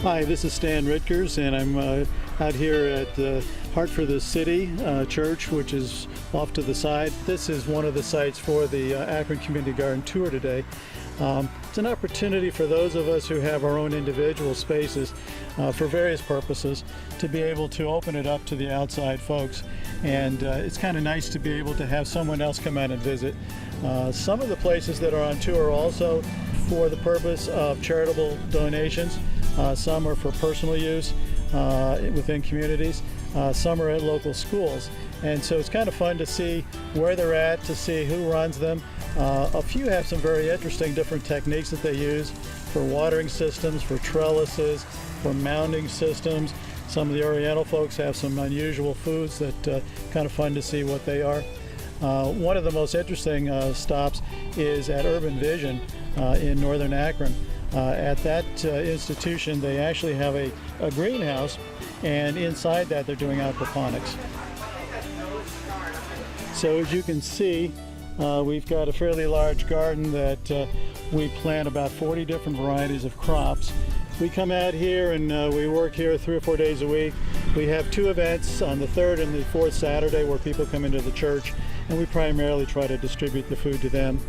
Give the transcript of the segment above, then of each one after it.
Hi, this is Stan Ritkers, and I'm out here at Hartford the City Church, which is off to the side. This is one of the sites for the Akron Community Garden Tour today. It's an opportunity for those of us who have our own individual spaces for various purposes to be able to open it up to the outside folks. And it's kind of nice to be able to have someone else come out and visit. Some of the places that are on tour are also for the purpose of charitable donations. Some are for personal use within communities. Some are at local schools. And so it's kind of fun to see where they're at, to see who runs them. A few have some very interesting different techniques that they use for watering systems, for trellises, for mounding systems. Some of the Oriental folks have some unusual foods that kind of fun to see what they are. One of the most interesting stops is at Urban Vision in northern Akron. At that institution, they actually have a greenhouse, and inside that they're doing aquaponics. So as you can see, we've got a fairly large garden that we plant about 40 different varieties of crops. We come out here and we work here 3 or 4 days a week. We have 2 events on the 3rd and the 4th Saturday where people come into the church, and we primarily try to distribute the food to them.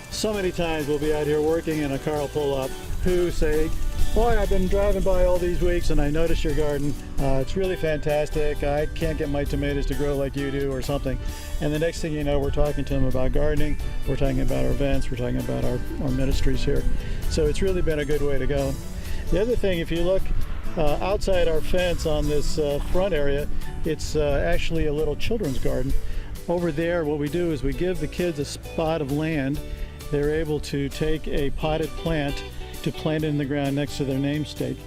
So many times we'll be out here working and a car will pull up who say, "Boy, I've been driving by all these weeks and I noticed your garden. It's really fantastic. I can't get my tomatoes to grow like you do," or something. And the next thing you know, we're talking to them about gardening, we're talking about our events, we're talking about our ministries here. So it's really been a good way to go. The other thing, if you look outside our fence on this front area, it's actually a little children's garden. Over there, what we do is we give the kids a spot of land. They're able to take a potted plant to plant it in the ground next to their namesake.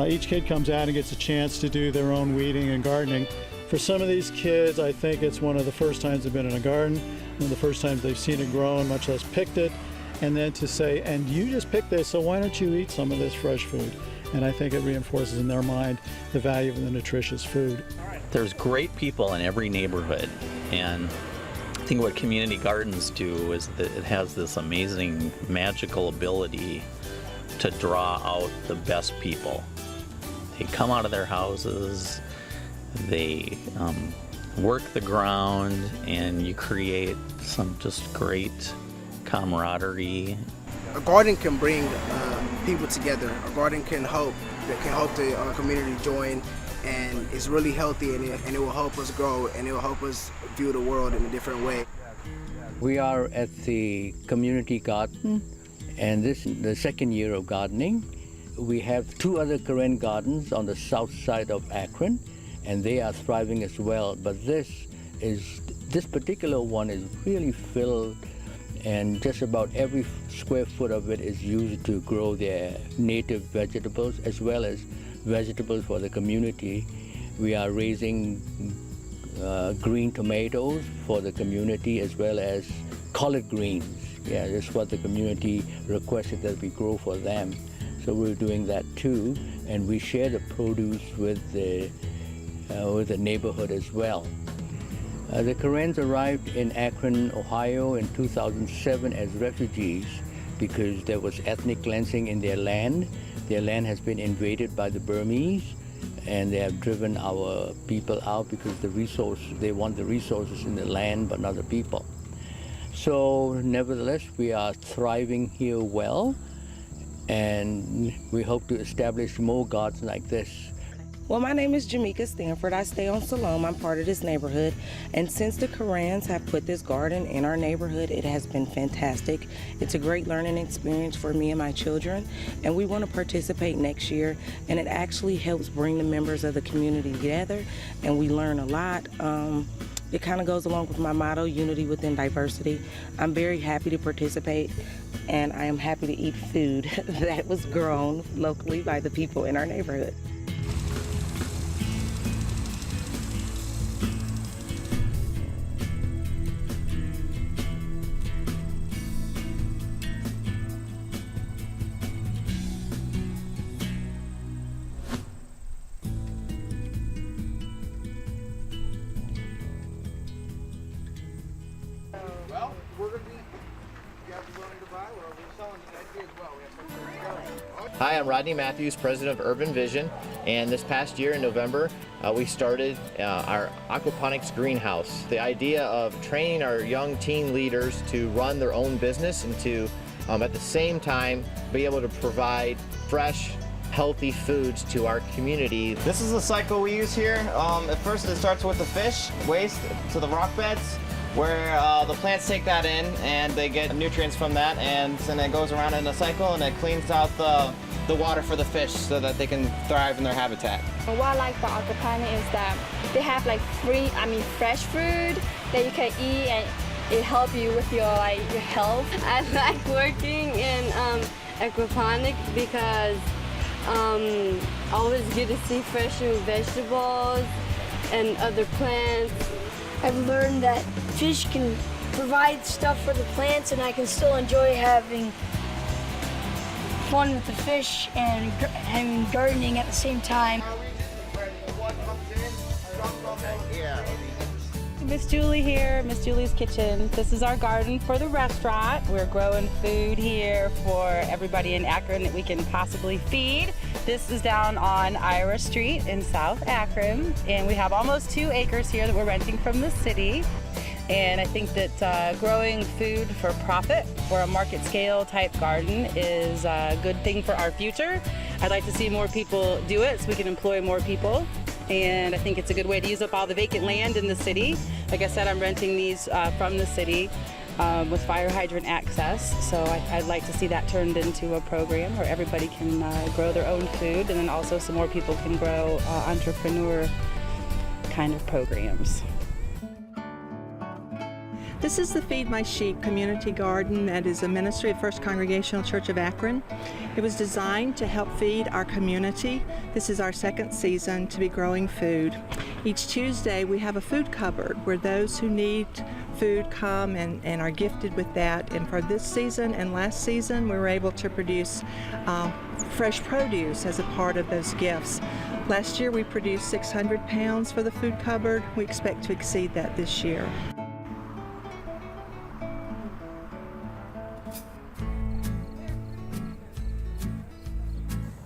Each kid comes out and gets a chance to do their own weeding and gardening. For some of these kids, I think it's one of the first times they've been in a garden, one of the first times they've seen it grown, much less picked it. And then to say, "And you just picked this, so why don't you eat some of this fresh food?" And I think it reinforces in their mind the value of the nutritious food. There's great people in every neighborhood, and I think what community gardens do is that it has this amazing magical ability to draw out the best people. They come out of their houses, they work the ground, and you create some just great camaraderie. A garden can bring people together. A garden can help the community join, and it's really healthy, and it will help us grow, and it will help us view the world in a different way. We are at the community garden, and this is the 2nd year of gardening. We have 2 other Karen gardens on the south side of Akron, and they are thriving as well. But this particular one is really filled, and just about every square foot of it is used to grow their native vegetables as well as vegetables for the community. We are raising green tomatoes for the community as well as collard greens. Yeah, that's what the community requested that we grow for them. So we're doing that too, and we share the produce with the neighborhood as well. The Karens arrived in Akron, Ohio in 2007 as refugees because there was ethnic cleansing in their land. Their land has been invaded by the Burmese, and they have driven our people out because they want the resources in the land but not the people. So nevertheless, we are thriving here well, and we hope to establish more gardens like this. Well, my name is Jamaica Stanford. I stay on Salome. I'm part of this neighborhood. And since the Karens have put this garden in our neighborhood, it has been fantastic. It's a great learning experience for me and my children. And we want to participate next year. And it actually helps bring the members of the community together. And we learn a lot. It kind of goes along with my motto, unity within diversity. I'm very happy to participate. And I am happy to eat food that was grown locally by the people in our neighborhood. Well, we're going to be, you have the ability to buy, we're selling it as well. We have something to go. Hi, I'm Rodney Matthews, president of Urban Vision, and this past year in November, we started our aquaponics greenhouse. The idea of training our young teen leaders to run their own business and to, at the same time, be able to provide fresh, healthy foods to our community. This is the cycle we use here. At first it starts with the fish waste to the rock beds, where the plants take that in and they get nutrients from that, and then it goes around in a cycle and it cleans out the water for the fish so that they can thrive in their habitat. What I like about aquaponics is that they have like fresh food that you can eat, and it helps you with your health. I like working in aquaponics because always get to see fresh vegetables and other plants. I've learned that fish can provide stuff for the plants, and I can still enjoy having fun with the fish and gardening at the same time. Miss Julie here, Miss Julie's Kitchen. This is our garden for the restaurant. We're growing food here for everybody in Akron that we can possibly feed. This is down on Ira Street in South Akron, and we have almost 2 acres here that we're renting from the city. And I think that growing food for profit for a market scale type garden is a good thing for our future. I'd like to see more people do it so we can employ more people. And I think it's a good way to use up all the vacant land in the city. Like I said, I'm renting these from the city with fire hydrant access. So I'd like to see that turned into a program where everybody can grow their own food, and then also some more people can grow entrepreneur kind of programs. This is the Feed My Sheep community garden that is a ministry of First Congregational Church of Akron. It was designed to help feed our community. This is our 2nd season to be growing food. Each Tuesday we have a food cupboard where those who need food come and are gifted with that. And for this season and last season, we were able to produce fresh produce as a part of those gifts. Last year we produced 600 pounds for the food cupboard. We expect to exceed that this year.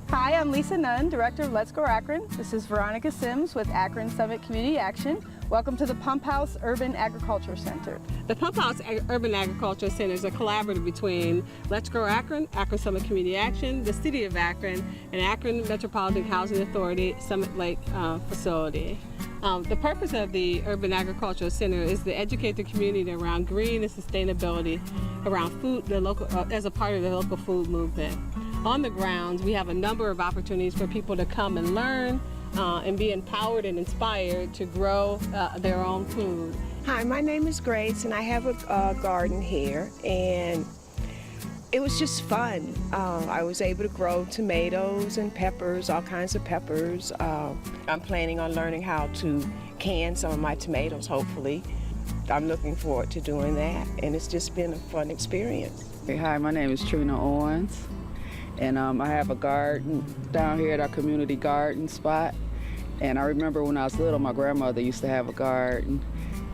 Hi, I'm Lisa Nunn, Director of Let's Grow Akron. This is Veronica Sims with Akron Summit Community Action. Welcome to the Pump House Urban Agriculture Center. The Pump House Urban Agriculture Center is a collaborative between Let's Grow Akron, Akron Summit Community Action, the City of Akron, and Akron Metropolitan Housing Authority Summit Lake facility. The purpose of the Urban Agricultural Center is to educate the community around green and sustainability around food, as a part of the local food movement. On the grounds, we have a number of opportunities for people to come and learn and be empowered and inspired to grow their own food. Hi, my name is Grace, and I have a garden here, and it was just fun. I was able to grow tomatoes and peppers, all kinds of peppers. I'm planning on learning how to can some of my tomatoes, hopefully. I'm looking forward to doing that, and it's just been a fun experience. Hey, hi, my name is Trina Owens, and I have a garden down here at our community garden spot. And I remember when I was little, my grandmother used to have a garden.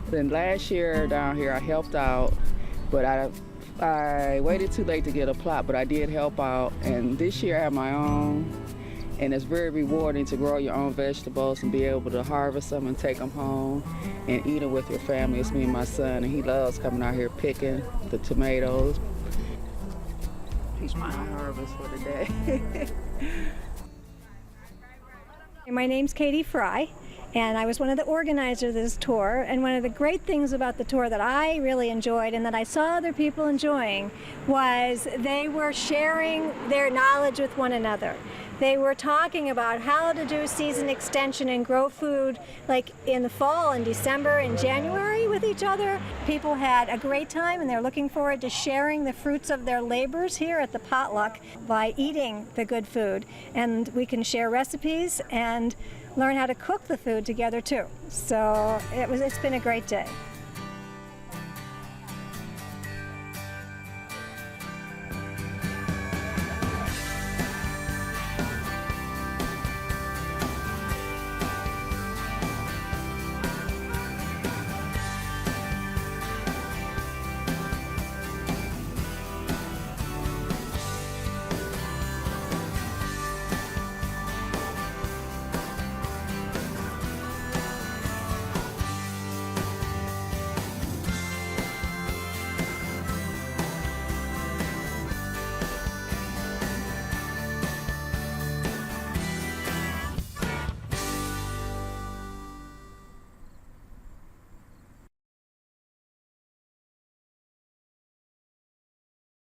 Then last year down here, I helped out, but I waited too late to get a plot, but I did help out. And this year I have my own, and it's very rewarding to grow your own vegetables and be able to harvest them and take them home and eat them with your family. It's me and my son, and he loves coming out here picking the tomatoes. He's my harvest for the day. My name's Katie Fry, and I was one of the organizers of this tour. And one of the great things about the tour that I really enjoyed and that I saw other people enjoying was they were sharing their knowledge with one another. They were talking about how to do season extension and grow food like in the fall, in December and January with each other. People had a great time, and they're looking forward to sharing the fruits of their labors here at the potluck by eating the good food. And we can share recipes and learn how to cook the food together too. So it's been a great day.